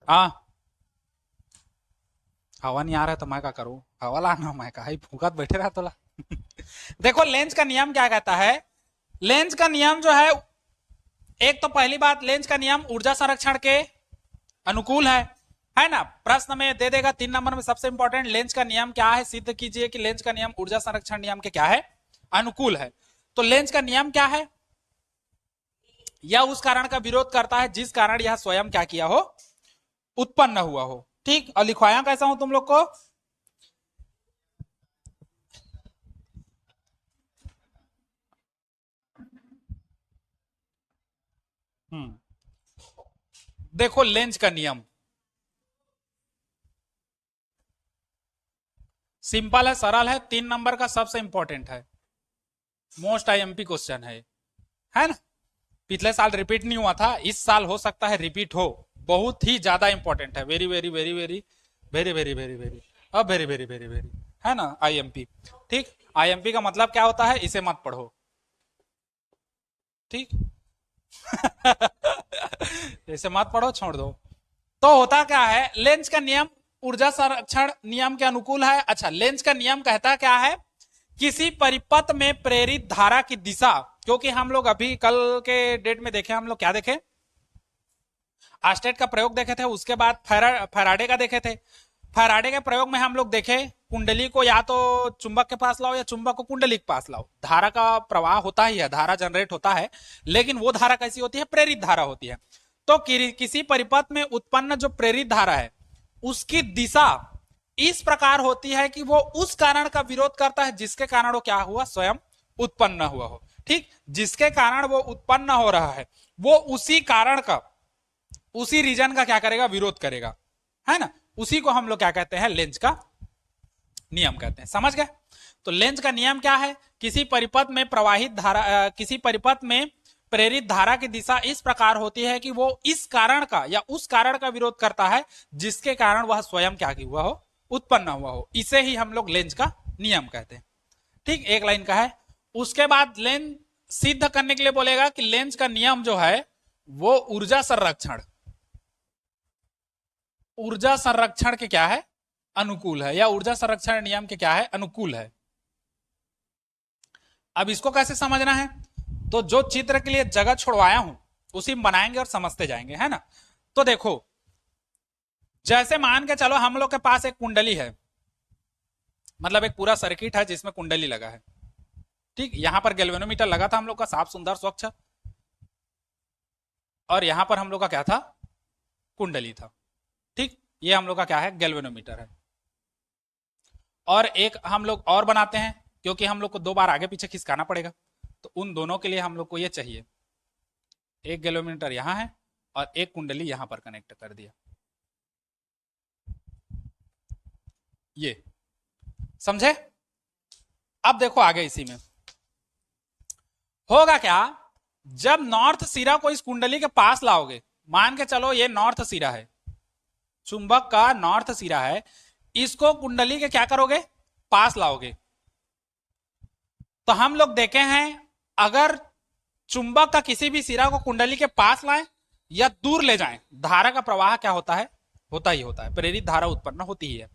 हाँ, हवा नहीं आ रहा है तो मैं क्या करूँ, हवा लाना, मैं कहा ही फूकत बैठे रहा तोला। देखो लेंस का नियम क्या कहता है। लेंस का नियम जो है, एक तो पहली बात, लेंस का नियम ऊर्जा संरक्षण के अनुकूल है ना। प्रश्न में दे देगा 3 नंबर में, सबसे इंपॉर्टेंट लेंस का नियम क्या है, सिद्ध कीजिए कि लेंस का नियम ऊर्जा संरक्षण नियम के क्या है, अनुकूल है। तो लेंस का नियम क्या है, यह उस कारण का विरोध करता है जिस कारण यह स्वयं क्या किया हो, उत्पन्न हुआ हो। ठीक, और लिखवाया कैसा हूं तुम लोग को। हम्म, देखो लेंस का नियम सिंपल है, सरल है, 3 नंबर का सबसे इंपॉर्टेंट है, मोस्ट आईएमपी क्वेश्चन है ना। पिछले साल रिपीट नहीं हुआ था, इस साल हो सकता है रिपीट हो। बहुत ही ज्यादा इंपॉर्टेंट है, very very very very very very very very, अब वेरी वेरी वेरी वेरी, है ना आईएमपी। ठीक, आईएमपी का मतलब क्या होता है, इसे मत पढ़ो। ठीक। इसे मत पढ़ो, छोड़ दो। तो होता क्या है, लेंस का नियम ऊर्जा संरक्षण नियम के अनुकूल है। अच्छा, लेंस का नियम कहता क्या है, किसी परिपथ में प्रेरित धारा की दिशा, क्योंकि हम लोग अभी कल के डेट में देखे, हम लोग क्या देखे, आस्टेट का प्रयोग देखे थे, उसके बाद फैराडे का देखे थे। फैराडे के प्रयोग में हम लोग देखे, कुंडली को या तो चुंबक के पास लाओ या चुंबक को कुंडली के पास लाओ, धारा का प्रवाह होता ही है, धारा जनरेट होता है, लेकिन वो धारा कैसी होती है, प्रेरित धारा होती है। तो किसी परिपथ में उत्पन्न जो प्रेरित धारा है, उसकी दिशा इस प्रकार होती है कि वो उस कारण का विरोध करता है जिसके कारण वो क्या हुआ, स्वयं उत्पन्न हुआ हो। ठीक, जिसके कारण वो उत्पन्न हो रहा है, वो उसी कारण का, उसी रीजन का क्या करेगा, विरोध करेगा, है ना। उसी को हम लोग क्या कहते हैं, लेंज का नियम कहते हैं। समझ गए। तो लेंज का नियम क्या है, किसी परिपथ में प्रवाहित धारा, किसी परिपथ में प्रेरित धारा की दिशा इस प्रकार होती है कि वो इस कारण का या उस कारण का विरोध करता है जिसके कारण वह स्वयं क्या हुआ हो, उत्पन्न हुआ हो। इसे ही हम लोग लेंज का नियम कहते हैं। ठीक, एक लाइन का है। उसके बाद लेंज सिद्ध करने के लिए बोलेगा कि लेंज का नियम जो है वो ऊर्जा संरक्षण, ऊर्जा संरक्षण के क्या है, अनुकूल है, या ऊर्जा संरक्षण नियम के क्या है, अनुकूल है। अब इसको कैसे समझना है, तो जो चित्र के लिए जगह छोड़वाया हूं उसी में बनाएंगे और समझते जाएंगे, है ना। तो देखो, जैसे मान के चलो हम लोग के पास एक कुंडली है, मतलब एक पूरा सर्किट है जिसमें कुंडली लगा है। ठीक, यहां पर गैल्वेनोमीटर लगा था हम लोग का, साफ सुंदर स्वच्छ, और यहां पर हम लोग का क्या था, कुंडली था। ठीक, ये हम लोग का क्या है, गैल्वेनोमीटर है। और एक हम लोग और बनाते हैं, क्योंकि हम लोग को 2 बार आगे पीछे खिसकाना पड़ेगा, तो उन दोनों के लिए हम लोग को ये चाहिए, एक गैल्वेनोमीटर यहां है और एक कुंडली यहां पर कनेक्ट कर दिया, ये समझे। अब देखो आगे इसी में होगा क्या, जब नॉर्थ सिरा को इस कुंडली के पास लाओगे, मान के चलो ये नॉर्थ सिरा है, चुंबक का नॉर्थ सिरा है, इसको कुंडली के क्या करोगे, पास लाओगे। तो हम लोग देखे हैं, अगर चुंबक का किसी भी सिरा को कुंडली के पास लाएं या दूर ले जाएं, धारा का प्रवाह क्या होता है, होता ही होता है, प्रेरित धारा उत्पन्न होती ही है।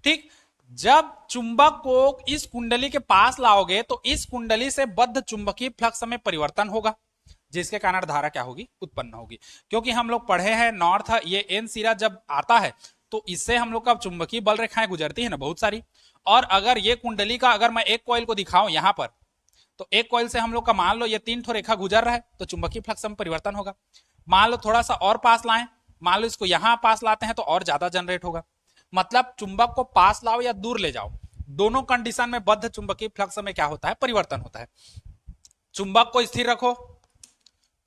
ठीक, जब चुंबक को इस कुंडली के पास लाओगे तो इस कुंडली से बद्ध चुंबकीय फ्लक्स में परिवर्तन होगा, जिसके कारण धारा क्या होगी, उत्पन्न होगी। क्योंकि हम लोग पढ़े हैं नॉर्थ, ये एन सिरा जब आता है तो इससे हम लोग का चुंबकीय बल रेखाएं गुजरती है ना बहुत सारी। और अगर ये कुंडली का, अगर मैं एक कॉइल को दिखाऊं यहां पर, तो एक कॉइल से हम लोग का मान लो ये 3 ठो रेखा गुजर रहा है, तो चुंबकीय फ्लक्स में परिवर्तन होगा। मान लो थोड़ा सा और पास लाएं, मान लो इसको यहां पास लाते हैं तो और ज्यादा जनरेट होगा। मतलब चुंबक को पास लाओ या दूर ले जाओ, दोनों कंडीशन में बद्ध चुंबकीय फ्लक्स में क्या होता है, परिवर्तन होता है। चुंबक को स्थिर रखो,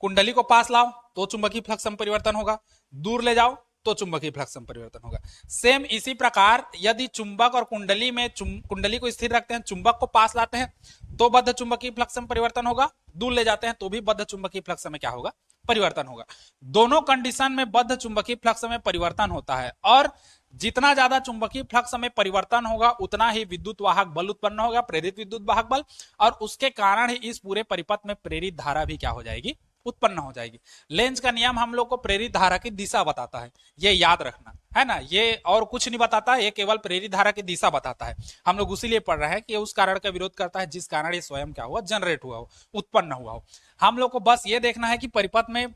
कुंडली को पास लाओ तो चुंबकीय फ्लक्स में परिवर्तन होगा, दूर ले जाओ तो चुंबकीय फ्लक्स में परिवर्तन होगा। सेम इसी प्रकार यदि चुंबक और कुंडली में, कुंडली को स्थिर रखते हैं, चुंबक को पास लाते हैं तो बद्ध चुंबकीय फ्लक्स में परिवर्तन होगा, दूर ले जाते हैं तो भी बद्ध चुंबकीय फ्लक्स में क्या होगा, परिवर्तन होगा। दोनों कंडीशन में बद्ध चुंबकीय फ्लक्स में परिवर्तन होता है, और जितना ज्यादा चुंबकीय फ्लक्स में परिवर्तन होगा उतना ही विद्युत वाहक बल उत्पन्न होगा, प्रेरित विद्युत वाहक बल, और उसके कारण ही इस पूरे परिपथ में प्रेरित धारा भी क्या हो जाएगी, उत्पन्न हो जाएगी। लेंज का नियम हम लोग को प्रेरित धारा की दिशा बताता है, ये याद रखना है ना, ये और कुछ नहीं बताता, ये केवल प्रेरित धारा की दिशा बताता है। हम लोग उसी लिए पढ़ रहे हैं कि उस कारण का विरोध करता है जिस कारण ये स्वयं क्या हुआ, जनरेट हुआ हो, उत्पन्न हुआ हो। हम लोग को बस ये देखना है कि परिपथ में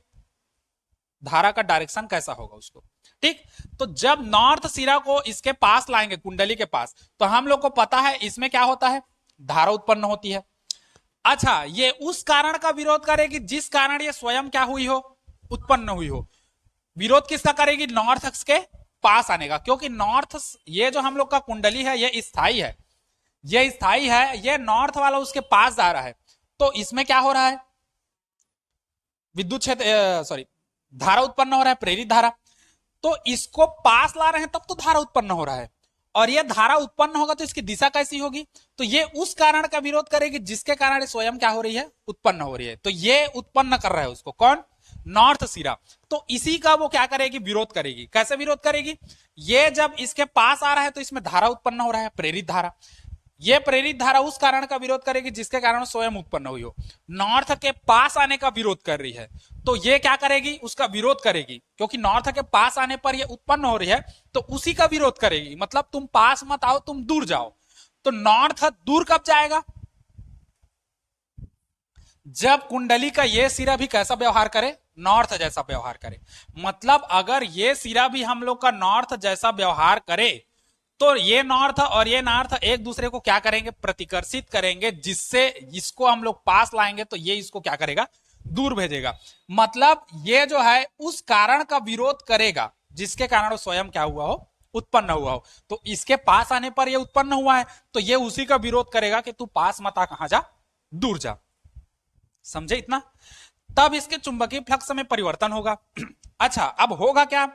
धारा का डायरेक्शन कैसा होगा उसको। ठीक, तो जब नॉर्थ सिरा को इसके पास लाएंगे, कुंडली के पास, तो हम लोग को पता है इसमें क्या होता है, धारा उत्पन्न होती है। अच्छा, ये उस कारण का विरोध करेगी जिस कारण ये स्वयं क्या हुई हो, उत्पन्न हुई हो। विरोध किसका करेगी, नॉर्थ अक्ष के पास आने का, क्योंकि नॉर्थ, ये जो हम लोग का कुंडली है ये स्थायी है, ये स्थायी है, ये नॉर्थ वाला उसके पास जा रहा है, तो इसमें क्या हो रहा है, विद्युत क्षेत्र, सॉरी, धारा उत्पन्न हो रहा है, प्रेरित धारा। तो इसको पास ला रहे हैं तब तो धारा उत्पन्न हो रहा है, और ये धारा उत्पन्न होगा तो इसकी दिशा कैसी होगी, तो ये उस कारण का विरोध करेगी जिसके कारण स्वयं क्या हो रही है, उत्पन्न हो रही है। तो ये उत्पन्न कर रहा है उसको कौन, नॉर्थ सिरा। तो इसी का वो क्या करेगी, विरोध करेगी। कैसे विरोध करेगी, ये जब इसके पास आ रहा है तो इसमें धारा उत्पन्न हो रहा है, प्रेरित धारा। ये प्रेरित धारा उस कारण का विरोध करेगी जिसके कारण स्वयं उत्पन्न हुई हो। नॉर्थ के पास आने का विरोध कर रही है, तो ये क्या करेगी, उसका विरोध करेगी, क्योंकि नॉर्थ के पास आने पर ये उत्पन्न हो रही है, तो उसी का विरोध करेगी। मतलब तुम पास मत आओ, तुम दूर जाओ। तो नॉर्थ दूर कब जाएगा, जब कुंडली का ये सिरा भी कैसा व्यवहार करे, नॉर्थ जैसा व्यवहार करे। मतलब अगर ये सिरा भी हम लोग का नॉर्थ जैसा व्यवहार करे, तो ये नॉर्थ और ये नॉर्थ एक दूसरे को क्या करेंगे, प्रतिकर्षित करेंगे, जिससे इसको हम लोग पास लाएंगे तो ये इसको क्या करेगा, दूर भेजेगा। मतलब ये जो है उस कारण का विरोध करेगा जिसके कारण वो स्वयं क्या हुआ हो, उत्पन्न हुआ हो। तो इसके पास आने पर ये उत्पन्न हुआ है, तो ये उसी का विरोध करेगा कि तू पास मत आ, कहां जा, दूर जा। समझे इतना, तब इसके चुंबकीय फ्लक्स में परिवर्तन होगा। अच्छा, अब होगा क्या,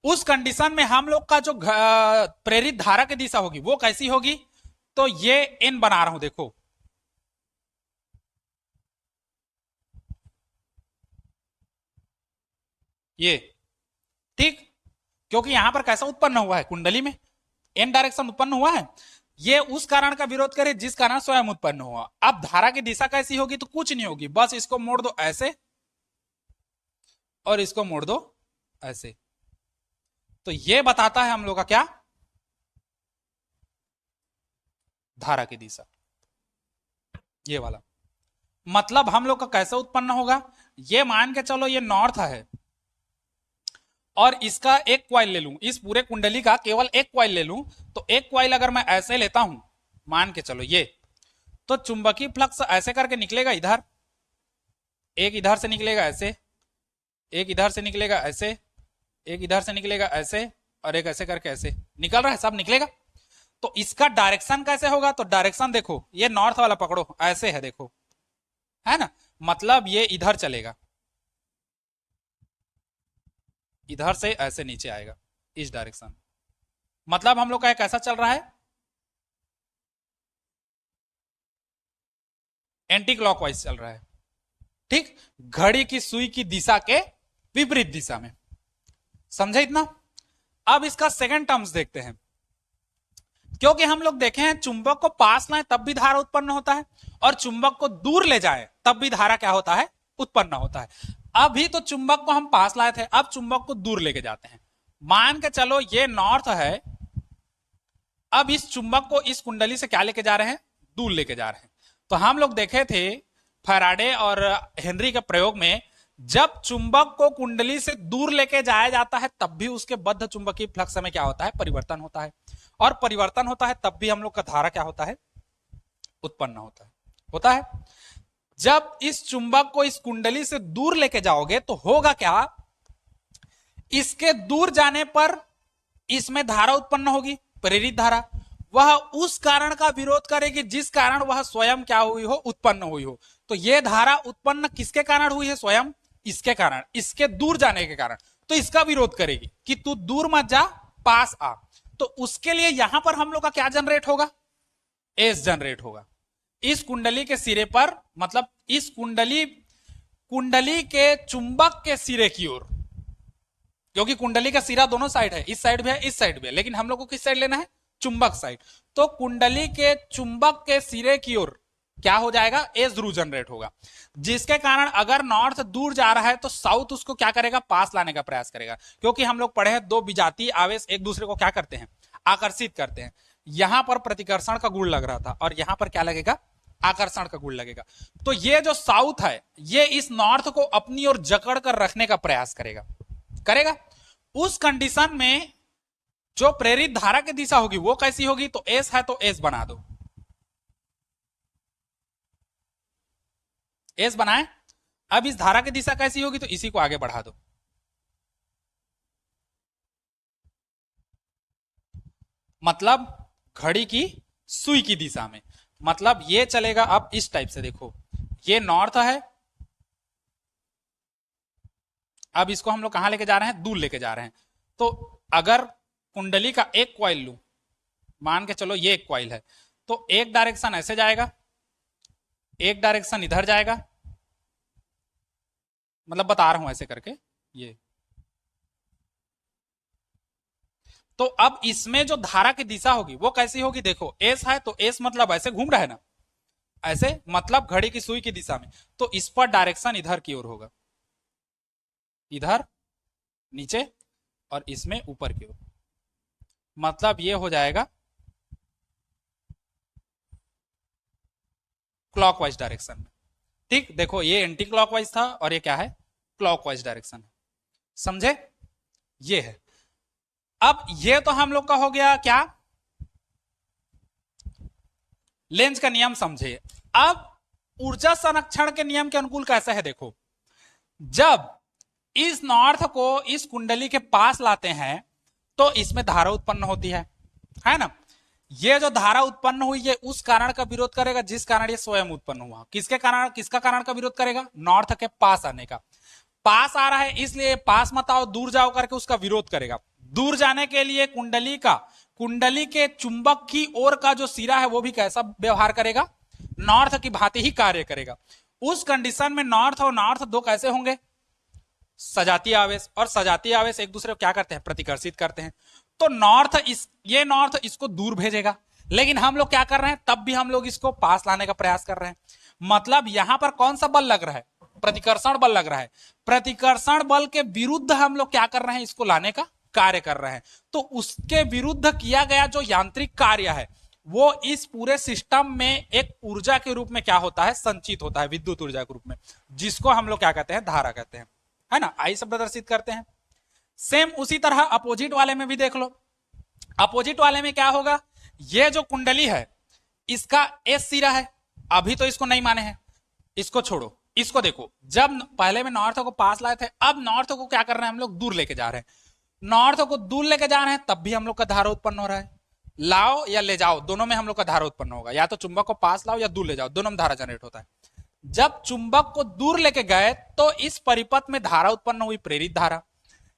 उस कंडीशन में हम लोग का जो प्रेरित धारा की दिशा होगी वो कैसी होगी, तो ये एन बना रहा हूं, देखो ये, ठीक, क्योंकि यहां पर कैसा उत्पन्न हुआ है, कुंडली में एन डायरेक्शन उत्पन्न हुआ है। ये उस कारण का विरोध करे जिस कारण स्वयं उत्पन्न हुआ। अब धारा की दिशा कैसी होगी, तो कुछ नहीं होगी, बस इसको मोड़ दो ऐसे और इसको मोड़ दो ऐसे। तो ये बताता है हम लोग का क्या, धारा की दिशा, ये वाला। मतलब हम लोग का कैसे उत्पन्न होगा, ये मान के चलो ये नॉर्थ है और इसका एक क्वाइल ले लूं, इस पूरे कुंडली का केवल एक क्वाइल ले लूं, तो एक क्वाइल अगर मैं ऐसे लेता हूं, मान के चलो ये, तो चुंबकीय फ्लक्स ऐसे करके निकलेगा, इधर एक, इधर से निकलेगा ऐसे, एक इधर से निकलेगा ऐसे, एक इधर से निकलेगा ऐसे, और एक ऐसे करके ऐसे निकल रहा है, सब निकलेगा। तो इसका डायरेक्शन कैसे होगा, तो डायरेक्शन देखो, ये नॉर्थ वाला पकड़ो, ऐसे है, देखो है ना, मतलब ये इधर चलेगा, इधर से ऐसे नीचे आएगा, इस डायरेक्शन। मतलब हम लोग का कैसा चल रहा है, एंटी क्लॉकवाइज चल रहा है। ठीक, घड़ी की सुई की दिशा के विपरीत दिशा में। समझे इतना। अब इसका सेकंड टर्म्स देखते हैं, क्योंकि हम लोग देखे हैं चुंबक को पास लाएं तब भी धारा उत्पन्न होता है, और चुंबक को दूर ले जाएं तब भी धारा क्या होता है, उत्पन्न होता है। अभी तो चुंबक को हम पास लाए थे, अब चुंबक को दूर लेके जाते हैं। मान के चलो ये नॉर्थ है, अब इस चुंबक को इस कुंडली से क्या लेके जा रहे हैं, दूर लेके जा रहे हैं। तो हम लोग देखे थे फैराडे और हेनरी के प्रयोग में, जब चुंबक को कुंडली से दूर लेके जाया जाता है तब भी उसके बद्ध चुंबकीय फ्लक्स में क्या होता है, परिवर्तन होता है, और परिवर्तन होता है तब भी हम लोग का धारा क्या होता है, उत्पन्न होता है। जब इस चुंबक को इस कुंडली से दूर लेके जाओगे तो होगा क्या, इसके दूर जाने पर इसमें धारा उत्पन्न होगी, प्रेरित धारा। वह उस कारण का विरोध करेगी जिस कारण वह स्वयं क्या हुई हो, उत्पन्न हुई हो। तो यह धारा उत्पन्न किसके कारण हुई है, स्वयं इसके कारण, इसके दूर जाने के कारण। तो इसका विरोध करेगी कि तू दूर मत जा, पास आ। तो उसके लिए यहां पर हम लोग का क्या जनरेट होगा, एस जनरेट होगा इस कुंडली के सिरे पर, मतलब इस कुंडली के चुंबक के सिरे की ओर, क्योंकि कुंडली का सिरा दोनों साइड है, इस साइड भी है, इस साइड भी है, लेकिन हम लोग को किस साइड लेना है, चुंबक साइड। तो कुंडली के चुंबक के सिरे की ओर क्या हो जाएगा, एस ध्रुव जनरेट होगा, जिसके कारण अगर नॉर्थ दूर जा रहा है तो साउथ उसको क्या करेगा, पास लाने का प्रयास करेगा, क्योंकि हम लोग पढ़े हैं दो विजातीय आवेश एक दूसरे को क्या करते हैं, आकर्षित करते हैं। यहां पर प्रतिकर्षण का गुण लग रहा था और यहां पर क्या लगेगा, आकर्षण का गुण लगेगा। तो ये जो साउथ है ये इस नॉर्थ को अपनी ओर जकड़ कर रखने का प्रयास करेगा करेगा उस कंडीशन में जो प्रेरित धारा की दिशा होगी वो कैसी होगी, तो एस है तो एस बना दो, एस बनाए। अब इस धारा की दिशा कैसी होगी, तो इसी को आगे बढ़ा दो, मतलब घड़ी की सुई की दिशा में, मतलब ये चलेगा अब इस टाइप से, देखो ये नॉर्थ है, अब इसको हम लोग कहां लेके जा रहे हैं, दूर लेके जा रहे हैं। तो अगर कुंडली का एक क्वाइल लू, मान के चलो ये एक क्वाइल है, तो एक डायरेक्शन ऐसे जाएगा, एक डायरेक्शन इधर जाएगा, मतलब बता रहा हूं ऐसे करके ये। तो अब इसमें जो धारा की दिशा होगी वो कैसी होगी, देखो एस है तो एस मतलब ऐसे घूम रहा है ना, ऐसे मतलब घड़ी की सुई की दिशा में, तो इस पर डायरेक्शन इधर की ओर होगा, इधर नीचे और इसमें ऊपर की ओर, मतलब ये हो जाएगा क्लॉकवाइज डायरेक्शन में। ठीक, देखो ये एंटी क्लॉकवाइज था और ये क्या है, क्लॉकवाइज डायरेक्शन है, समझे, ये है। अब ये तो हम लोग का हो गया क्या, लेंज का नियम समझे। अब ऊर्जा संरक्षण के नियम के अनुकूल कैसा है, देखो जब इस नॉर्थ को इस कुंडली के पास लाते हैं तो इसमें धारा उत्पन्न होती है ना, ये जो धारा उत्पन्न हुई ये उस कारण का विरोध करेगा जिस कारण ये स्वयं उत्पन्न हुआ, किसके कारण, किसका कारण का विरोध करेगा, नॉर्थ के पास आने का। पास आ रहा है इसलिए पास मत आओ दूर जाओ करके उसका विरोध करेगा। दूर जाने के लिए कुंडली के चुंबक की ओर का जो सिरा है वो भी कैसा व्यवहार करेगा, नॉर्थ की भांति ही कार्य करेगा। उस कंडीशन में नॉर्थ और नॉर्थ दो कैसे होंगे, सजातीय आवेश, और सजातीय आवेश एक दूसरे को क्या करते हैं, प्रतिकर्षित करते हैं। तो ये नॉर्थ इसको दूर भेजेगा, लेकिन हम लोग क्या कर रहे हैं, तब भी हम लोग इसको पास लाने का प्रयास कर रहे हैं। मतलब यहां पर कौन सा बल लग रहा है, प्रतिकर्षण बल लग रहा है। प्रतिकर्षण बल के विरुद्ध हम लोग क्या कर रहे हैं, इसको लाने का कार्य कर रहे हैं। तो उसके विरुद्ध किया गया जो यांत्रिक कार्य है वो इस पूरे सिस्टम में एक ऊर्जा के रूप में क्या होता है, संचित होता है, विद्युत ऊर्जा के रूप में, जिसको हम लोग क्या कहते हैं, धारा कहते हैं, है ना। आई से प्रदर्शित करते हैं। सेम उसी तरह अपोजिट वाले में भी देख लो। अपोजिट वाले में क्या होगा, ये जो कुंडली है इसका एस सिरा है, अभी तो इसको नहीं माने हैं, इसको छोड़ो, इसको देखो, जब पहले में नॉर्थ को पास लाए थे, अब नॉर्थ को क्या कर रहे हैं हम लोग, दूर लेके जा रहे हैं। नॉर्थ को दूर लेके जा रहे हैं तब भी हम लोग का धारा उत्पन्न हो रहा है। लाओ या ले जाओ दोनों में हम लोग का धारा उत्पन्न होगा, या तो चुंबक को पास लाओ या दूर ले जाओ, दोनों में धारा जनरेट होता है। जब चुंबक को दूर लेके गए तो इस परिपथ में धारा उत्पन्न हुई, प्रेरित धारा।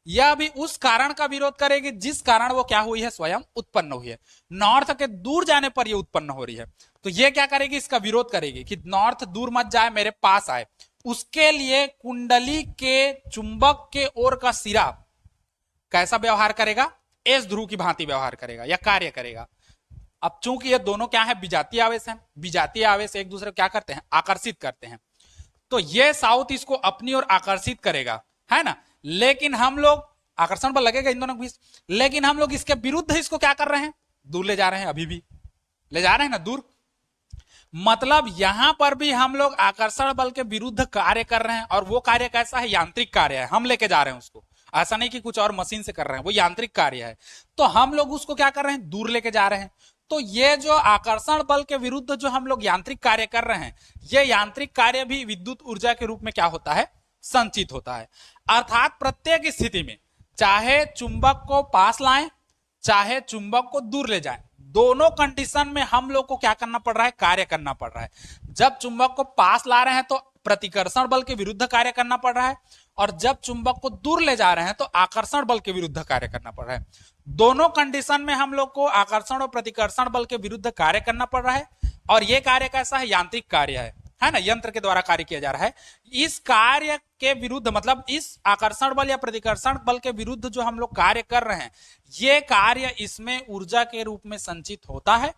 यह भी उस कारण का विरोध करेगी जिस कारण वो क्या हुई है, स्वयं उत्पन्न हुई है। नॉर्थ के दूर जाने पर यह उत्पन्न हो रही है, तो यह क्या करेगी, इसका विरोध करेगी कि नॉर्थ दूर मत जाए, मेरे पास आए। उसके लिए कुंडली के चुंबक के ओर का सिरा कैसा व्यवहार करेगा, एस ध्रुव की भांति व्यवहार करेगा या कार्य करेगा। अब चूंकि ये दोनों क्या है, विजातीय आवेश है, विजातीय आवेश एक दूसरे को क्या करते हैं, आकर्षित करते हैं, तो ये साउथ इसको अपनी ओर आकर्षित करेगा, है ना। लेकिन हम लोग, आकर्षण बल लगेगा इन दोनों के बीच, लेकिन हम लोग इसके विरुद्ध इसको क्या कर रहे हैं, दूर ले जा रहे हैं, अभी भी ले जा रहे हैं ना दूर। मतलब यहां पर भी हम लोग आकर्षण बल के विरुद्ध कार्य कर रहे हैं, और वो कार्य कैसा है, यांत्रिक कार्य है, हम लेके जा रहे हैं उसको, ऐसा नहीं कि कुछ और मशीन से कर रहे हैं, वो यांत्रिक कार्य है, तो हम लोग उसको क्या कर रहे हैं, दूर लेके जा रहे हैं। तो ये जो आकर्षण बल के विरुद्ध जो हम लोग यांत्रिक कार्य कर रहे हैं, ये यांत्रिक कार्य भी विद्युत ऊर्जा के रूप में क्या होता है, संचित होता है। अर्थात प्रत्येक स्थिति में चाहे चुंबक को पास लाएं चाहे चुंबक को दूर ले जाएं, दोनों कंडीशन में हम लोग को क्या करना पड़ रहा है, कार्य करना पड़ रहा है। जब चुंबक को पास ला रहे हैं तो प्रतिकर्षण बल के विरुद्ध कार्य करना पड़ रहा है, और जब चुंबक को दूर ले जा रहे हैं तो आकर्षण बल के विरुद्ध कार्य करना पड़ रहा है। दोनों कंडीशन में हम लोग को आकर्षण और प्रतिकर्षण बल के विरुद्ध कार्य करना पड़ रहा है, और यह कार्य कैसा है, यांत्रिक कार्य है ना, यंत्र के द्वारा कार्य किया जा रहा है। इस कार्य के विरुद्ध, मतलब इस आकर्षण बल या प्रतिकर्षण बल के विरुद्ध जो हम लोग कार्य कर रहे हैं, ये कार्य इसमें ऊर्जा के रूप में संचित होता है,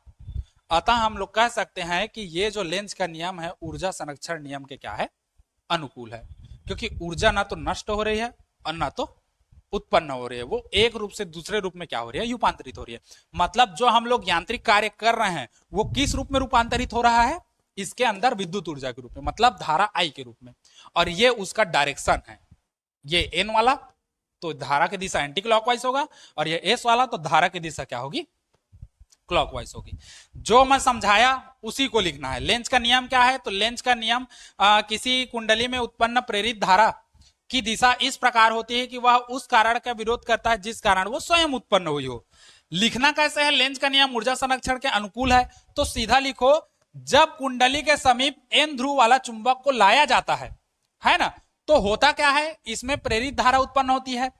अतः हम लोग कह सकते हैं कि ये जो लेंज का नियम है ऊर्जा संरक्षण नियम के क्या है, अनुकूल है, क्योंकि ऊर्जा ना तो नष्ट हो रही है और ना तो उत्पन्न हो रही है, वो एक रूप से दूसरे रूप में क्या हो रही है, रूपांतरित हो रही है। मतलब जो हम लोग यांत्रिक कार्य कर रहे हैं वो किस रूप में रूपांतरित हो रहा है, इसके अंदर विद्युत ऊर्जा के रूप में, मतलब धारा आई के रूप में, और ये उसका डायरेक्शन है, ये एन वाला तो धारा की दिशा एंटी क्लॉकवाइज होगा, और ये एस वाला तो धारा की दिशा क्या होगी, क्लॉकवाइज होगी। जो मैं समझाया उसी को लिखना है। लेंज का नियम क्या है, तो लेंज का नियम किसी कुंडली में उत्पन्न प्रेरित धारा की दिशा इस प्रकार होती है कि वह उस कारण का विरोध करता है जिस कारण वो स्वयं उत्पन्न हुई हो। लिखना कैसे है, लेंज का नियम ऊर्जा संरक्षण के अनुकूल है, तो सीधा लिखो, जब कुंडली के समीप एन ध्रुव वाला चुंबक को लाया जाता है ना, तो होता क्या है, इसमें प्रेरित धारा उत्पन्न होती है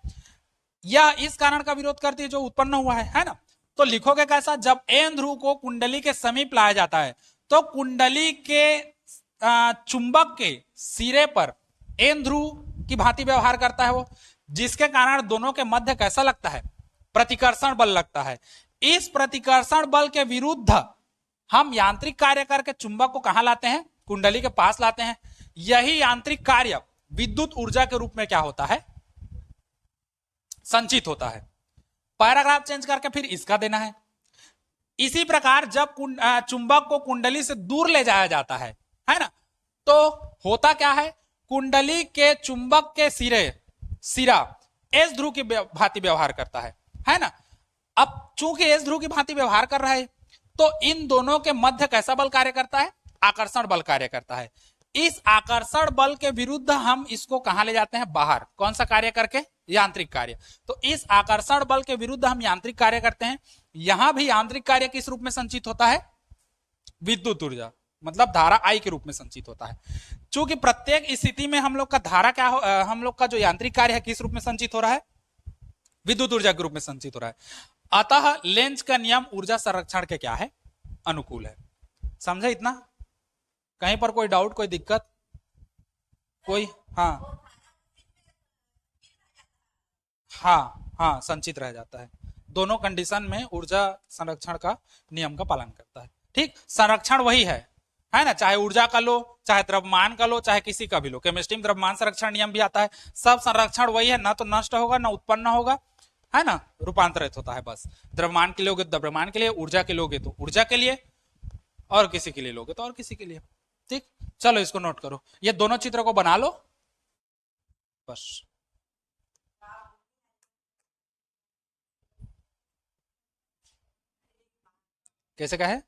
या इस कारण का विरोध करती है जो उत्पन्न हुआ है ना। तो लिखोगे कैसा, जब एन ध्रुव को कुंडली के समीप लाया जाता है तो कुंडली के चुंबक के सिरे पर एन ध्रुव की भांति व्यवहार करता है वो, जिसके कारण दोनों के मध्य कैसा लगता है, प्रतिकर्षण बल लगता है। इस प्रतिकर्षण बल के विरुद्ध हम यांत्रिक कार्य करके चुंबक को कहां लाते हैं, कुंडली के पास लाते हैं। यही यांत्रिक कार्य विद्युत ऊर्जा के रूप में क्या होता है, संचित होता है। पैराग्राफ चेंज करके फिर इसका देना है। इसी प्रकार जब चुंबक को कुंडली से दूर ले जाया जाता है ना, तो होता क्या है, कुंडली के चुंबक के सिरा एस ध्रुव की भांति व्यवहार करता है ना। अब चूंकि एस ध्रुव की भांति व्यवहार कर रहा है तो इन दोनों के मध्य कैसा बल कार्य करता है, आकर्षण बल कार्य करता है। इस आकर्षण बल के विरुद्ध हम इसको कहां ले जाते हैं, बाहर, कौन सा कार्य करके, यांत्रिक कार्य। तो इस आकर्षण बल के विरुद्ध हम यांत्रिक कार्य करते हैं। यहां भी यांत्रिक कार्य किस रूप में संचित होता है, विद्युत ऊर्जा, मतलब धारा आई के रूप में संचित होता है। चूंकि प्रत्येक स्थिति में हम लोग का धारा क्या हो, हम लोग का जो यांत्रिक कार्य है किस रूप में संचित हो रहा है, विद्युत ऊर्जा के रूप में संचित हो रहा है। अतः लेंज का नियम ऊर्जा संरक्षण के क्या है, अनुकूल है। समझे इतना, कहीं पर कोई डाउट, कोई दिक्कत, कोई, हाँ हाँ संचित रह जाता है। दोनों कंडीशन में ऊर्जा संरक्षण का नियम का पालन करता है। ठीक, संरक्षण वही है ना, चाहे ऊर्जा का लो, चाहे द्रव्यमान का लो, चाहे किसी का भी लो। केमिस्ट्री में द्रव्यमान संरक्षण नियम भी आता है। सब संरक्षण वही है, ना तो नष्ट होगा ना उत्पन्न होगा, है ना, रूपांतरित होता है। बस द्रव्यमान के लोगे तो द्रव्यमान के लिए, ऊर्जा के लोगे तो ऊर्जा के लिए, और किसी के लिए लोगे तो और किसी के लिए। ठीक, चलो इसको नोट करो, ये दोनों चित्र को बना लो बस। कैसे का है,